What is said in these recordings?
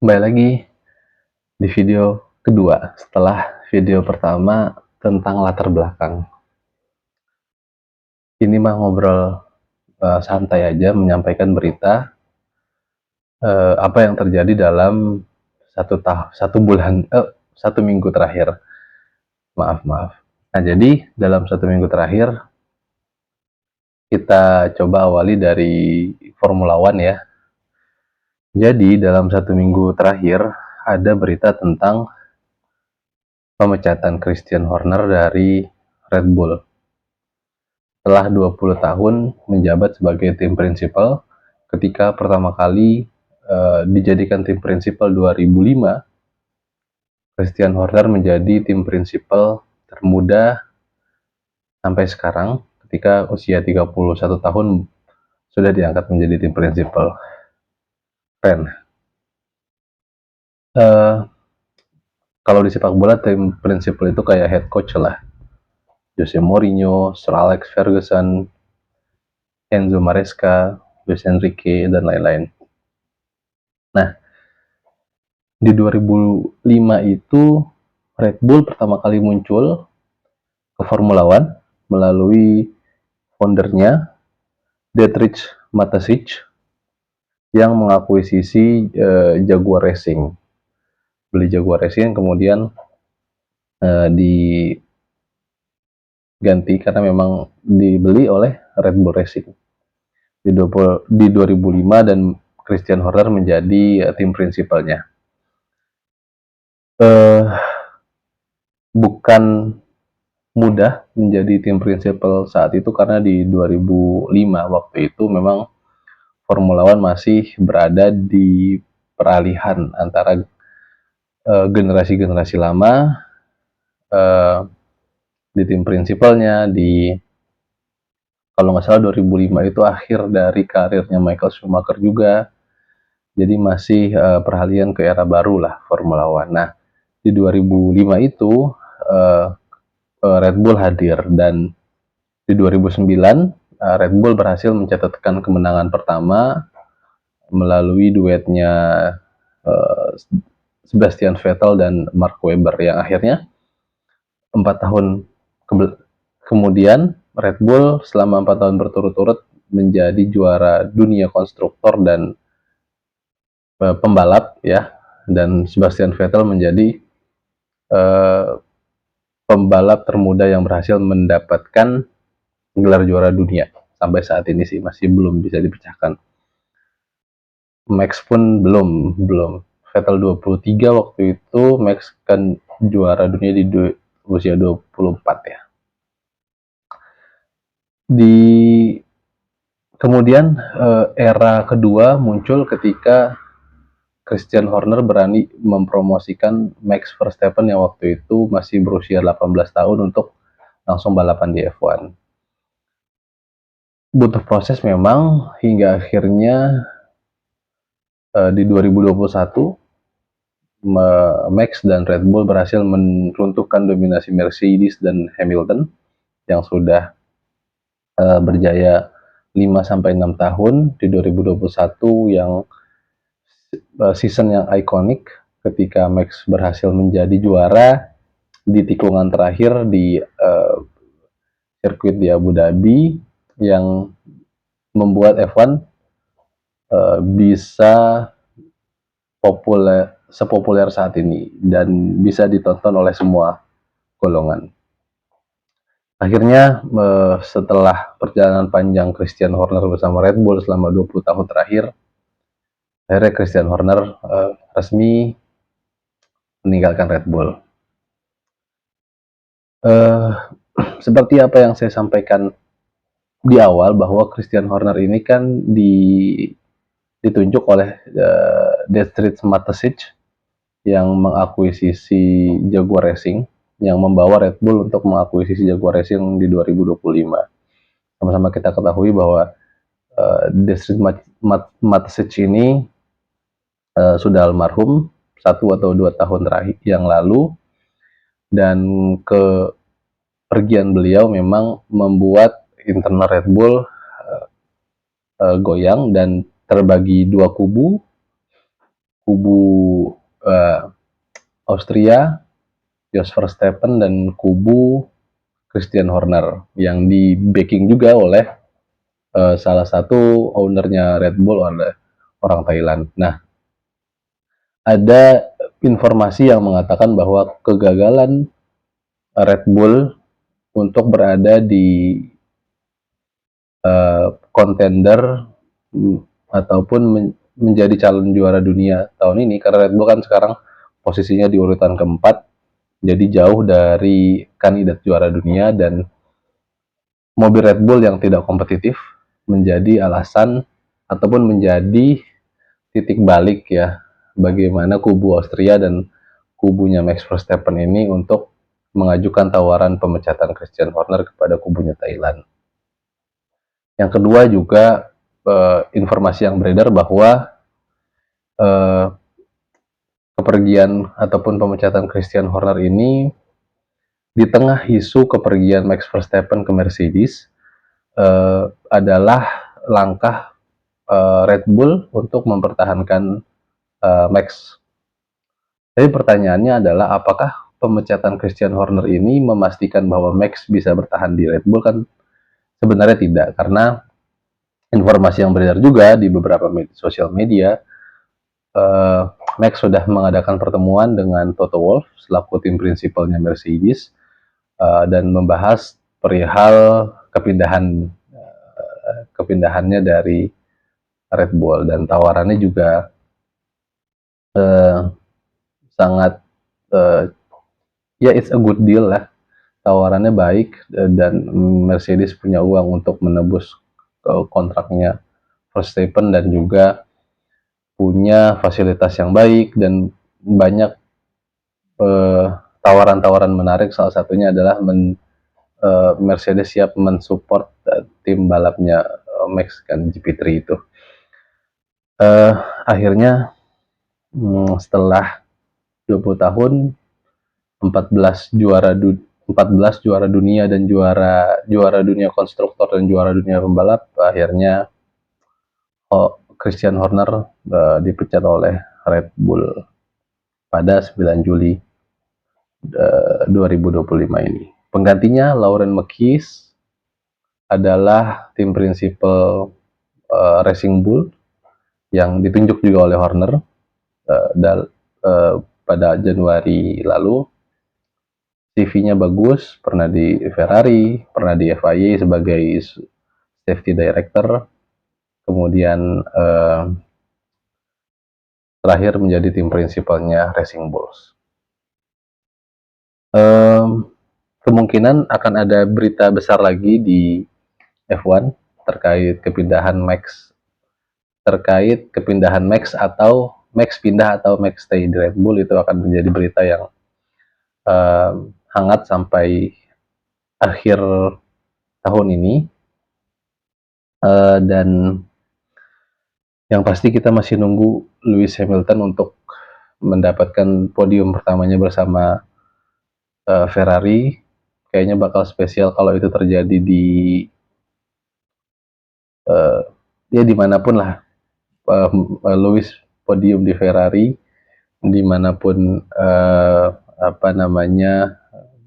Kembali lagi di video kedua setelah video pertama tentang latar belakang. Ini mah ngobrol santai aja, menyampaikan berita apa yang terjadi dalam satu minggu terakhir. Maaf. Nah, jadi dalam 1 minggu terakhir kita coba awali dari Formula One ya. Jadi dalam 1 minggu terakhir ada berita tentang pemecatan Christian Horner dari Red Bull. Setelah 20 tahun menjabat sebagai tim prinsipal, ketika pertama kali dijadikan tim prinsipal 2005, Christian Horner menjadi tim prinsipal termuda sampai sekarang ketika usia 31 tahun sudah diangkat menjadi tim prinsipal. Keren. Kalau di sepak bola tim prinsipal itu kayak head coach lah. Jose Mourinho, Sir Alex Ferguson, Enzo Maresca, Luis Enrique, dan lain-lain. Nah, di 2005 itu Red Bull pertama kali muncul ke Formula One melalui foundernya Dietrich Mateschitz yang mengakuisisi Jaguar Racing. Beli Jaguar Racing kemudian diganti karena memang dibeli oleh Red Bull Racing di 2005 dan Christian Horner menjadi tim prinsipalnya. Bukan mudah menjadi tim prinsipal saat itu karena di 2005 waktu itu memang Formula One masih berada di peralihan antara generasi-generasi lama di tim prinsipalnya kalau nggak salah 2005 itu akhir dari karirnya Michael Schumacher juga, jadi masih peralihan ke era baru lah Formula One. Nah, di 2005 itu Red Bull hadir dan di 2009 Red Bull berhasil mencatatkan kemenangan pertama melalui duetnya Sebastian Vettel dan Mark Webber yang akhirnya 4 tahun kemudian Red Bull selama 4 tahun berturut-turut menjadi juara dunia konstruktor dan pembalap ya, dan Sebastian Vettel menjadi pembalap termuda yang berhasil mendapatkan gelar juara dunia. Sampai saat ini sih masih belum bisa dipecahkan. Max pun belum. Vettel 23 waktu itu, Max kan juara dunia di usia 24 ya. Kemudian era kedua muncul ketika Christian Horner berani mempromosikan Max Verstappen yang waktu itu masih berusia 18 tahun untuk langsung balapan di F1. Butuh proses memang hingga akhirnya di 2021 Max dan Red Bull berhasil meruntuhkan dominasi Mercedes dan Hamilton yang sudah berjaya 5-6 tahun di 2021 yang season yang ikonik ketika Max berhasil menjadi juara di tikungan terakhir di sirkuit di Abu Dhabi yang membuat F1 bisa sepopuler saat ini dan bisa ditonton oleh semua golongan. Akhirnya setelah perjalanan panjang Christian Horner bersama Red Bull selama 20 tahun terakhir, akhirnya Christian Horner resmi meninggalkan Red Bull. Seperti apa yang saya sampaikan di awal bahwa Christian Horner ini kan ditunjuk oleh Dietrich Mateschitz yang mengakuisisi Jaguar Racing, yang membawa Red Bull untuk mengakuisisi Jaguar Racing di 2025. Sama-sama kita ketahui bahwa Dietrich Mateschitz ini sudah almarhum 1 atau 2 tahun terakhir yang lalu, dan kepergian beliau memang membuat internal Red Bull goyang dan terbagi 2 kubu kubu Austria, Jos Verstappen, dan kubu Christian Horner yang di backing juga oleh salah satu ownernya Red Bull, oleh orang Thailand. Nah, ada informasi yang mengatakan bahwa kegagalan Red Bull untuk berada di kontender ataupun menjadi calon juara dunia tahun ini, karena Red Bull kan sekarang posisinya di urutan keempat, jadi jauh dari kandidat juara dunia, dan mobil Red Bull yang tidak kompetitif menjadi alasan ataupun menjadi titik balik ya bagaimana kubu Austria dan kubunya Max Verstappen ini untuk mengajukan tawaran pemecatan Christian Horner kepada kubunya Thailand. Yang kedua juga informasi yang beredar bahwa eh, kepergian ataupun pemecatan Christian Horner ini di tengah isu kepergian Max Verstappen ke Mercedes adalah langkah Red Bull untuk mempertahankan Max. Tapi pertanyaannya adalah apakah pemecatan Christian Horner ini memastikan bahwa Max bisa bertahan di Red Bull? Kan sebenarnya tidak, karena informasi yang beredar juga di beberapa sosial media, Max sudah mengadakan pertemuan dengan Toto Wolff selaku tim prinsipalnya Mercedes dan membahas perihal kepindahannya dari Red Bull, dan tawarannya juga sangat ya it's a good deal lah, tawarannya baik, dan Mercedes punya uang untuk menebus kontraknya Verstappen dan juga punya fasilitas yang baik dan banyak tawaran-tawaran menarik. Salah satunya adalah Mercedes siap mensupport tim balapnya Max kan, GP3 itu. Akhirnya setelah 20 tahun, 14 juara dunia dan juara dunia konstruktor dan juara dunia pembalap, akhirnya Christian Horner dipecat oleh Red Bull pada 9 Juli 2025 ini. Penggantinya Lauren McKees adalah tim prinsipal Racing Bull yang ditunjuk juga oleh Horner pada Januari lalu. CV-nya bagus, pernah di Ferrari, pernah di FIA sebagai safety director, kemudian terakhir menjadi tim prinsipalnya Racing Bulls. Kemungkinan akan ada berita besar lagi di F1 terkait kepindahan Max atau Max pindah atau Max stay di Red Bull. Itu akan menjadi berita yang hangat sampai akhir tahun ini, dan yang pasti kita masih nunggu Lewis Hamilton untuk mendapatkan podium pertamanya bersama Ferrari. Kayaknya bakal spesial kalau itu terjadi di ya dimanapun lah, Lewis podium di Ferrari, dimanapun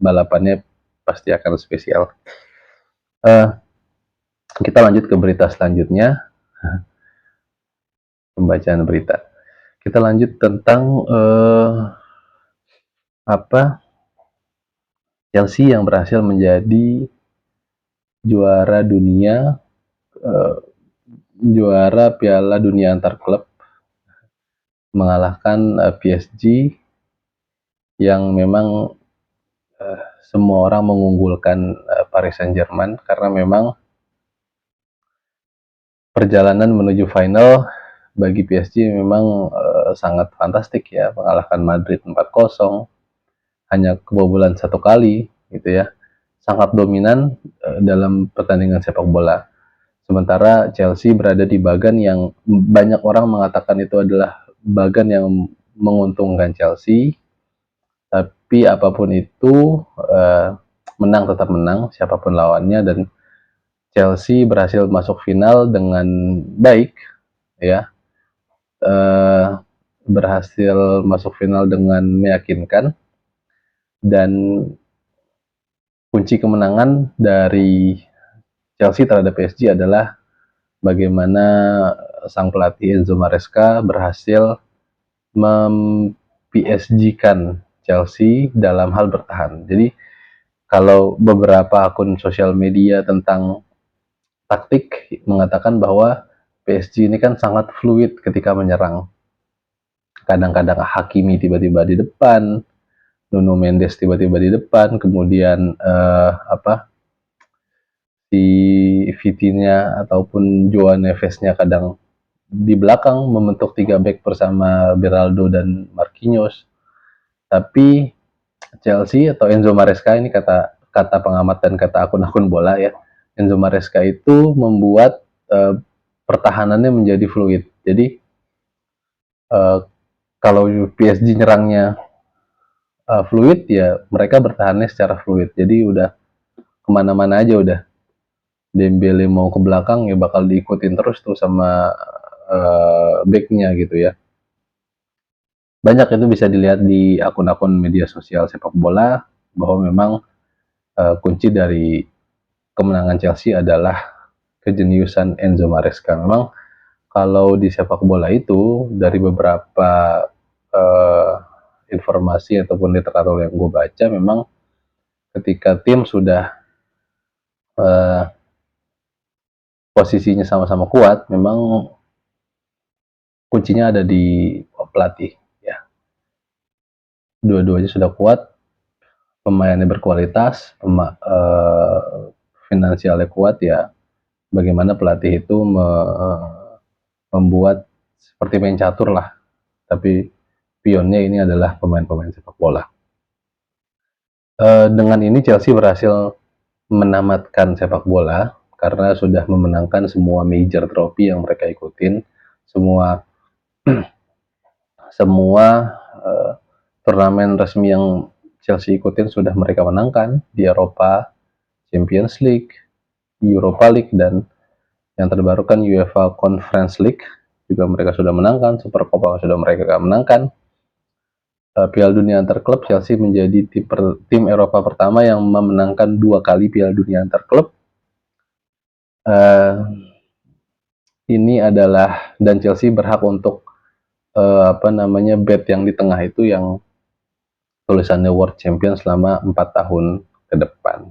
balapannya pasti akan spesial. Kita lanjut ke berita selanjutnya, pembacaan berita. Kita lanjut tentang Chelsea yang berhasil menjadi juara dunia, juara Piala Dunia antar klub, mengalahkan PSG yang memang semua orang mengunggulkan Paris Saint-Germain, karena memang perjalanan menuju final bagi PSG memang sangat fantastik ya, mengalahkan Madrid 4-0, hanya kebobolan 1 kali gitu ya, sangat dominan dalam pertandingan sepak bola. Sementara Chelsea berada di bagan yang banyak orang mengatakan itu adalah bagan yang menguntungkan Chelsea, tapi apapun itu menang tetap menang siapapun lawannya, dan Chelsea berhasil masuk final dengan baik ya. berhasil masuk final dengan meyakinkan, dan kunci kemenangan dari Chelsea terhadap PSG adalah bagaimana sang pelatih Enzo Maresca berhasil mem-PSG-kan Chelsea dalam hal bertahan. Jadi kalau beberapa akun sosial media tentang taktik mengatakan bahwa PSG ini kan sangat fluid ketika menyerang. Kadang-kadang Hakimi tiba-tiba di depan, Nuno Mendes tiba-tiba di depan, kemudian si Vitinha ataupun Joao Neves-nya kadang di belakang membentuk 3 back bersama Beraldo dan Marquinhos. Tapi Chelsea atau Enzo Maresca ini, kata pengamat dan kata akun-akun bola ya, Enzo Maresca itu membuat pertahanannya menjadi fluid. Jadi kalau PSG nyerangnya fluid, ya mereka bertahannya secara fluid. Jadi udah kemana-mana aja udah. Dembele mau ke belakang ya bakal diikutin terus tuh sama backnya gitu ya. Banyak itu bisa dilihat di akun-akun media sosial sepak bola bahwa memang kunci dari kemenangan Chelsea adalah kejeniusan Enzo Maresca. Memang kalau di sepak bola itu dari beberapa uh, informasi ataupun literatur yang gue baca, memang ketika tim sudah uh, posisinya sama-sama kuat, memang kuncinya ada di pelatih ya. Dua-duanya sudah kuat, pemainnya berkualitas, finansialnya kuat, ya bagaimana pelatih itu membuat seperti main catur lah, tapi pionnya ini adalah pemain-pemain sepak bola. Dengan ini Chelsea berhasil menamatkan sepak bola karena sudah memenangkan semua major trophy yang mereka ikutin, semua semua uh, turnamen resmi yang Chelsea ikutin sudah mereka menangkan di Eropa, Champions League, Europa League, dan yang terbaru kan UEFA Conference League juga mereka sudah menangkan. Super Copa sudah mereka menangkan. Piala Dunia antar klub, Chelsea menjadi tim Eropa pertama yang memenangkan 2 kali Piala Dunia antar klub. Ini adalah, dan Chelsea berhak untuk bet yang di tengah itu yang tulisannya World Champion selama 4 tahun ke depan.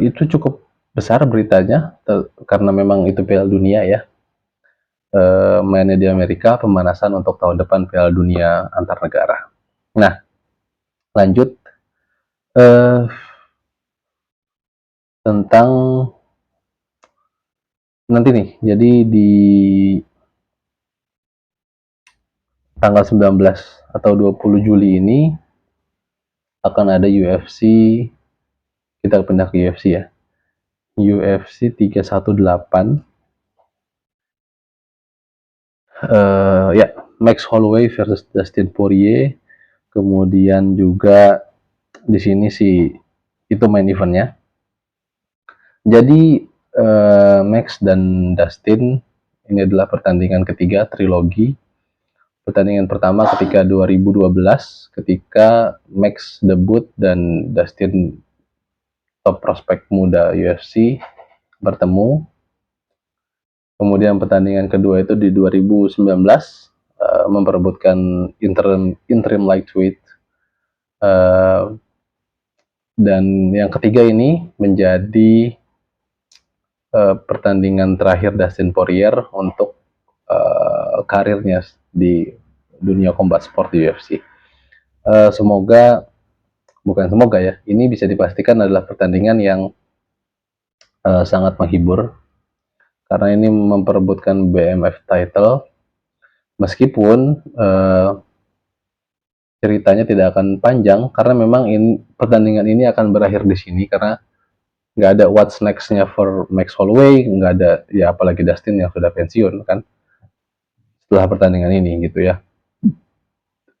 Itu cukup besar beritanya karena memang itu Piala Dunia ya. Mainnya di Amerika, pemanasan untuk tahun depan Piala Dunia antar negara. Nah, lanjut tentang nanti nih. Jadi di tanggal 19 atau 20 Juli ini akan ada UFC, kita pindah ke UFC ya. UFC 318. Ya, Max Holloway versus Dustin Poirier. Kemudian juga di sini sih itu main eventnya. Jadi Max dan Dustin ini adalah pertandingan ketiga trilogi. Pertandingan pertama ketika 2012 ketika Max debut dan Dustin top prospek muda UFC bertemu. Kemudian pertandingan kedua itu di 2019 memperebutkan interim lightweight, dan yang ketiga ini menjadi pertandingan terakhir Dustin Poirier untuk karirnya di dunia combat sport di UFC. Semoga ya, ini bisa dipastikan adalah pertandingan yang sangat menghibur karena ini memperebutkan BMF title, meskipun ceritanya tidak akan panjang karena memang pertandingan ini akan berakhir di sini karena nggak ada what's next-nya for Max Holloway, nggak ada ya, apalagi Dustin yang sudah pensiun kan setelah pertandingan ini gitu ya.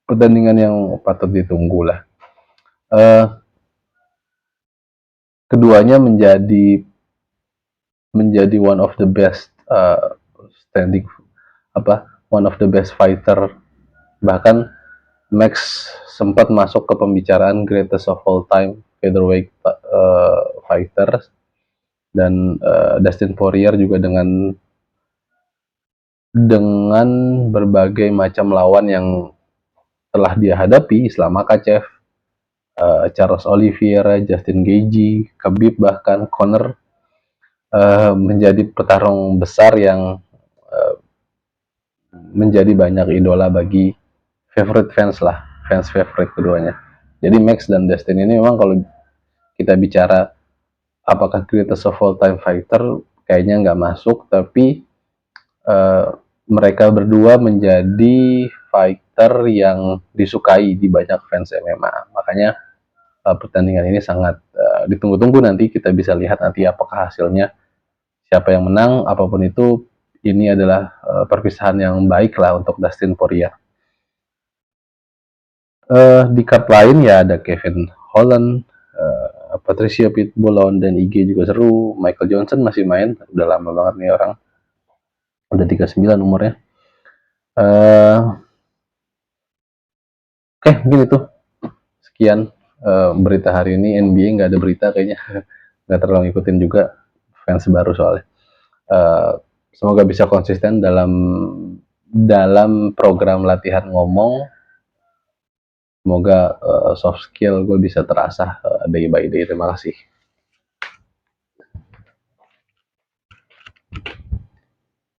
Pertandingan yang patut ditunggu lah. Keduanya menjadi one of the best standing one of the best fighter. Bahkan Max sempat masuk ke pembicaraan greatest of all time featherweight fighter, dan Dustin Poirier juga dengan berbagai macam lawan yang telah dia hadapi, Islam Makhachev, Charles Oliveira, Justin Gaethje, Khabib, bahkan Conor, menjadi petarung besar yang menjadi banyak idola bagi favorite fans lah, fans favorite keduanya. Jadi Max dan Dustin ini memang kalau kita bicara apakah greatest of all time fighter, kayaknya nggak masuk, tapi mereka berdua menjadi fighter yang disukai di banyak fans MMA. Makanya pertandingan ini sangat ditunggu-tunggu. Nanti kita bisa lihat nanti apakah hasilnya, siapa yang menang. Apapun itu, ini adalah perpisahan yang baik lah untuk Dustin Poirier. Di card lain ya ada Kevin Holland, Patricio Pitbull lawan dan IG juga seru. Michael Johnson masih main, udah lama banget nih orang, udah 39 umurnya. Oke, mungkin itu sekian berita hari ini. NBA nggak ada berita kayaknya, nggak terlalu ngikutin juga, fans baru soalnya. Semoga bisa konsisten dalam program latihan ngomong. Semoga soft skill gue bisa terasah day by day. Terima kasih.